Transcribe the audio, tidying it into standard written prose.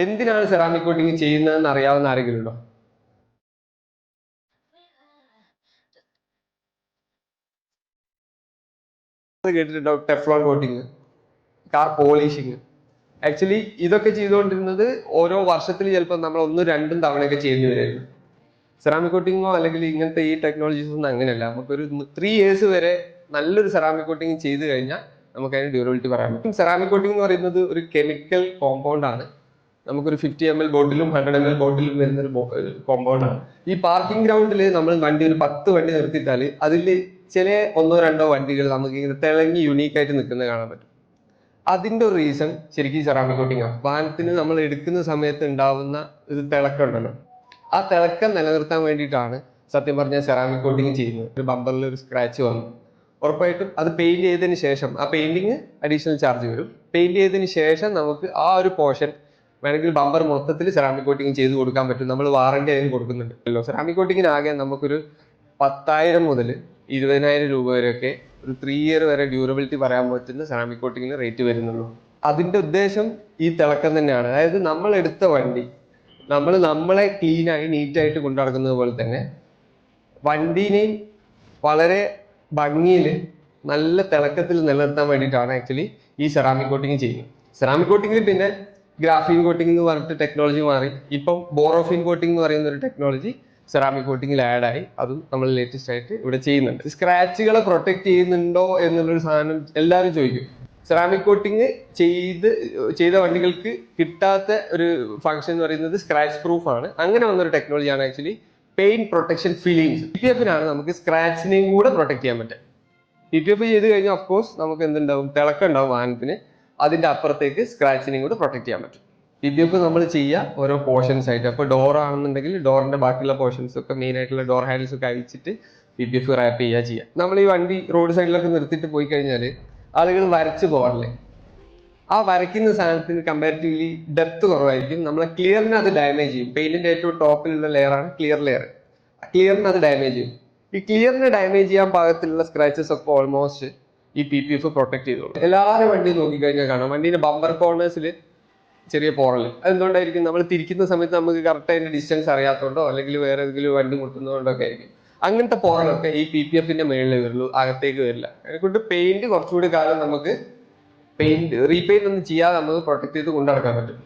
എന്തിനാണ് ceramic coating ചെയ്യുന്നതെന്ന് അറിയാവുന്ന ആരെങ്കിലും ഉണ്ടോ? കേട്ടിട്ടുണ്ടോ? Teflon coating, car polishing. Actually ഇതൊക്കെ ചെയ്തുകൊണ്ടിരുന്നത് ഓരോ വർഷത്തിൽ ചിലപ്പോൾ നമ്മൾ ഒന്നും രണ്ടും തവണയൊക്കെ ചെയ്യേണ്ടി വരുമായിരുന്നു. സെറാമിക് കോട്ടിങ്ങോ അല്ലെങ്കിൽ ഇങ്ങനത്തെ ഈ ടെക്നോളജീസ് ഒന്നും അങ്ങനെയല്ല. നമുക്കൊരു 3 years വരെ നല്ലൊരു സെറാമിക് കോട്ടിങ് ചെയ്ത് കഴിഞ്ഞാൽ നമുക്ക് അതിന് ഡ്യൂറബിലിറ്റി പറയാൻ പറ്റും. സെറാമിക് കോട്ടിംഗ് എന്ന് പറയുന്നത് ഒരു കെമിക്കൽ കോമ്പൗണ്ട് ആണ്. നമുക്കൊരു 50 ml ബോട്ടിലും 100 ml ബോട്ടിലും വരുന്ന ഒരു കോമ്പൗണ്ട് ആണ്. ഈ പാർക്കിംഗ് ഗ്രൗണ്ടിൽ നമ്മൾ വണ്ടി ഒരു 10 വണ്ടി നിർത്തിയിട്ടാൽ അതിൽ ചില ഒന്നോ രണ്ടോ വണ്ടികൾ നമുക്ക് ഇങ്ങനെ തിളങ്ങി യുണീക്കായിട്ട് നിൽക്കുന്നത് കാണാൻ പറ്റും. അതിന്റെ ഒരു റീസൺ ശരിക്കും സെറാമിക് കോട്ടിംഗ് ആണ്. വാഹനത്തിന് നമ്മൾ എടുക്കുന്ന സമയത്ത് ഉണ്ടാവുന്ന ഒരു തിളക്കം ഉണ്ടല്ലോ, ആ തിളക്കം നിലനിർത്താൻ വേണ്ടിയിട്ടാണ് സത്യം പറഞ്ഞാൽ സെറാമിക് കോട്ടിംഗ് ചെയ്യുന്നത്. ഒരു ബമ്പറിൽ ഒരു സ്ക്രാച്ച് വന്നു, ഉറപ്പായിട്ടും അത് പെയിന്റ് ചെയ്തതിന് ശേഷം ആ പെയിന്റിങ് അഡീഷണൽ ചാർജ് വരും. പെയിന്റ് ചെയ്തതിന് ശേഷം നമുക്ക് ആ ഒരു പോർഷൻ വേണമെങ്കിൽ ബമ്പർ മൊത്തത്തിൽ സെറാമിക് കോട്ടിങ് ചെയ്ത് കൊടുക്കാൻ പറ്റും. നമ്മൾ വാറണ്ടി അതിന് കൊടുക്കുന്നുണ്ടല്ലോ. സെറാമിക് കോട്ടിങ്ങിന് ആകെ നമുക്കൊരു 10,000 മുതൽ 20,000 രൂപ വരെയൊക്കെ ഒരു 3 year വരെ ഡ്യൂറബിലിറ്റി പറയാൻ പറ്റുന്ന സെറാമിക് കോട്ടിങ്ങിന് റേറ്റ് വരുന്നുള്ളൂ. അതിന്റെ ഉദ്ദേശം ഈ തിളക്കം തന്നെയാണ്. അതായത് നമ്മൾ എടുത്ത വണ്ടി നമ്മളെ ക്ലീനായി നീറ്റായിട്ട് കൊണ്ടു നടക്കുന്നത് പോലെ തന്നെ വണ്ടീനെയും വളരെ ഭംഗിയിൽ നല്ല തിളക്കത്തിൽ നിലനിർത്താൻ വേണ്ടിയിട്ടാണ് ആക്ച്വലി ഈ സെറാമിക് കോട്ടിങ് ചെയ്യുന്നത്. സെറാമിക് കോട്ടിങ്ങിൽ പിന്നെ ഗ്രാഫീൻ കോട്ടിംഗ് എന്ന് പറഞ്ഞിട്ട് ടെക്നോളജി മാറി. ഇപ്പം ബോറോഫിൻ കോട്ടിംഗ് എന്ന് പറയുന്ന ഒരു ടെക്നോളജി സെറാമിക് കോട്ടിങ്ങിൽ ആഡ് ആയി. അതും നമ്മൾ ലേറ്റസ്റ്റ് ആയിട്ട് ഇവിടെ ചെയ്യുന്നുണ്ട്. സ്ക്രാച്ചുകളെ പ്രൊട്ടക്ട് ചെയ്യുന്നുണ്ടോ എന്നുള്ളൊരു സാധനം എല്ലാവരും ചോദിക്കും. സെറാമിക് കോട്ടിങ് ചെയ്ത വണ്ടികൾക്ക് കിട്ടാത്ത ഒരു ഫംഗ്ഷൻ എന്ന് പറയുന്നത് സ്ക്രാച്ച് പ്രൂഫ് ആണ്. അങ്ങനെ വന്നൊരു ടെക്നോളജിയാണ് ആക്ച്വലി പെയിന്റ് പ്രൊട്ടക്ഷൻ ഫിലിംസ്. PPF-നാണ് നമുക്ക് സ്ക്രാച്ചിനെയും കൂടെ പ്രൊട്ടക്ട് ചെയ്യാൻ പറ്റുക. PPF ചെയ്ത് കഴിഞ്ഞാൽ ഓഫ്കോഴ്സ് നമുക്ക് എന്തുണ്ടാവും, തിളക്കം ഉണ്ടാവും വാഹനത്തിന്. അതിന്റെ അപ്പുറത്തേക്ക് സ്ക്രാച്ചിനെയും കൂടെ പ്രൊട്ടക്ട് ചെയ്യാൻ പറ്റും. PPF നമ്മൾ ചെയ്യുക ഓരോ പോർഷൻസ് ആയിട്ട്. അപ്പോൾ ഡോർ ആണെന്നുണ്ടെങ്കിൽ ഡോറിന്റെ ബാക്കിയുള്ള പോർഷൻസ് ഒക്കെ, മെയിൻ ആയിട്ടുള്ള ഡോർ ഹാൻഡിൽസ് ഒക്കെ അഴിച്ചിട്ട് PPF റാപ്പ് ചെയ്യുക. നമ്മൾ ഈ വണ്ടി റോഡ് സൈഡിലൊക്കെ നിർത്തിയിട്ട് പോയി കഴിഞ്ഞാൽ ആളുകൾ വരച്ച് പോകാറില്ലേ? ആ വരയ്ക്കുന്ന സാധനത്തിന് കമ്പാരിറ്റീവ്ലി ഡെപ്ത് കുറവായിരിക്കും. നമ്മളെ ക്ലിയറിനെ അത് ഡാമേജ് ചെയ്യും. പെയിന്റിന്റെ ഏറ്റവും ടോപ്പിലുള്ള ലെയറാണ് ക്ലിയർ ലെയർ. ക്ലിയറിനെ അത് ഡാമേജ് ചെയ്യും. ഈ ക്ലിയറിനെ ഡാമേജ് ചെയ്യാൻ പാകത്തിലുള്ള സ്ക്രാച്ചസ് ഒക്കെ ഓൾമോസ്റ്റ് ഈ PPF പ്രൊട്ടക്ട് ചെയ്തോളും. എല്ലാവരും വണ്ടി നോക്കിക്കഴിഞ്ഞാൽ കാണാം, വണ്ടീന്റെ ബമ്പർ കോർണേഴ്സിൽ ചെറിയ പോറൽ. അതെന്തുകൊണ്ടായിരിക്കും? നമ്മൾ തിരിക്കുന്ന സമയത്ത് നമുക്ക് കറക്റ്റ് അതിന്റെ ഡിസ്റ്റൻസ് അറിയാത്തതുകൊണ്ടോ അല്ലെങ്കിൽ വേറെ ഏതെങ്കിലും വണ്ടി മുട്ടുന്നതുകൊണ്ടോ ഒക്കെ ആയിരിക്കും. അങ്ങനത്തെ പോറലൊക്കെ ഈ PPF-ന്റെ മേളിൽ വരുള്ളൂ, അകത്തേക്ക് വരില്ല. അതുകൊണ്ട് പെയിന്റ് കുറച്ചുകൂടി കാലം നമുക്ക് റീപെയിന്റ് ഒന്നും ചെയ്യാതെ നമുക്ക് പ്രൊട്ടക്ട് ചെയ്ത് കൊണ്ടു നടക്കാൻ പറ്റും.